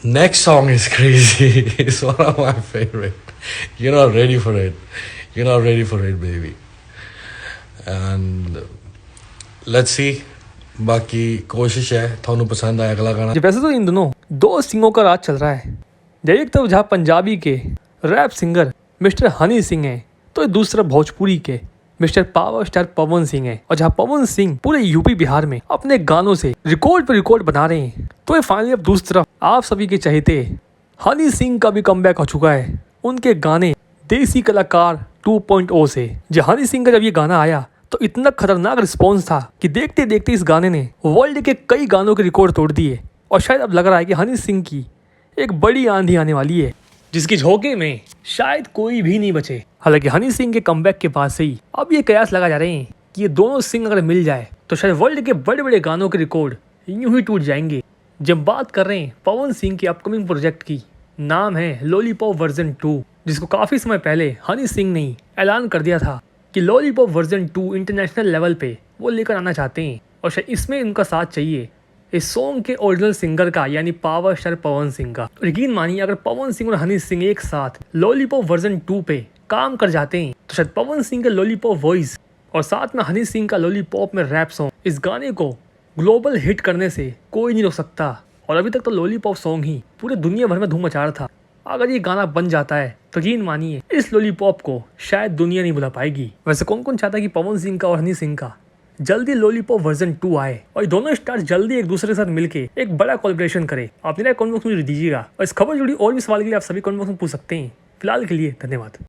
Next song is crazy. It's one of my favorite. You're not ready for it. You're not ready for it, baby. And let's see. बाकी कोशिश है थानू पसंद आया अगला गाना। वैसे तो इन दोनों दो सिंगों का राज चल रहा है। एक तो जहाँ पंजाबी के rap singer mister Honey Singh हैं, तो दूसरा भोजपुरी के mister power star Pawan Singh है। और जहाँ पवन सिंह पूरे यूपी बिहार में अपने गानों से रिकॉर्ड पे रिकॉर्ड बना रहे हैं, तो ये फाइनली अब दूसरी तरफ आप सभी के चहेते हनी सिंह का भी कमबैक हो चुका है उनके गाने देसी कलाकार 2.0 से। जहाँ हनी सिंह का जब ये गाना आया तो इतना खतरनाक रिस्पॉन्स था कि देखते देखते इस गाने ने वर्ल्ड के कई गानों के रिकॉर्ड तोड़ दिए। और शायद अब लग रहा है कि हनी सिंह की एक बड़ी आंधी आने वाली है, जिसकी झोंके में शायद कोई भी नहीं बचे। हालांकि हनी सिंह के कमबैक के बाद से ही अब ये कयास लगा जा रहे हैं कि ये दोनों सिंह अगर मिल जाए तो शायद वर्ल्ड के बड़े बड़े गानों के रिकॉर्ड यूं ही टूट जाएंगे। जब बात कर रहे हैं पवन सिंह के अपकमिंग प्रोजेक्ट की, नाम है लॉलीपॉप वर्जन 2, जिसको काफी समय पहले हनी सिंह ने ऐलान कर दिया था कि लॉलीपॉप वर्जन 2 इंटरनेशनल लेवल पे वो लेकर आना चाहते हैं और शायद इसमें उनका साथ चाहिए इस सॉन्ग के ओरिजिनल सिंगर का, यानी पावर स्टार पवन सिंह का। तो यकीन मानिए अगर पवन सिंह और हनी सिंह एक साथ लॉलीपॉप वर्जन 2 पे काम कर जाते हैं तो शायद पवन सिंह के लॉलीपॉप वॉइस और साथ में हनी सिंह का लॉलीपॉप में रैप सॉन्ग, इस गाने को ग्लोबल हिट करने से कोई नहीं रोक सकता। और अभी तक तो लॉलीपॉप सॉन्ग ही पूरे दुनिया भर में धूम मचा रहा था। अगर ये गाना बन जाता है तो यकीन मानिए इस लॉलीपॉप को शायद दुनिया नहीं भुला पाएगी। वैसे कौन कौन चाहता है कि पवन सिंह का और हनी सिंह का जल्दी लॉलीपॉप वर्जन 2 आए और ये दोनों स्टार्स जल्दी एक दूसरे के साथ मिलके एक बड़ा कोलैबोरेशन करे? आप मेरा कमेंट बॉक्स में दीजिएगा और इस खबर जुड़ी और भी सवाल के लिए आप सभी कमेंट बॉक्स में पूछ सकते हैं। फिलहाल के लिए धन्यवाद।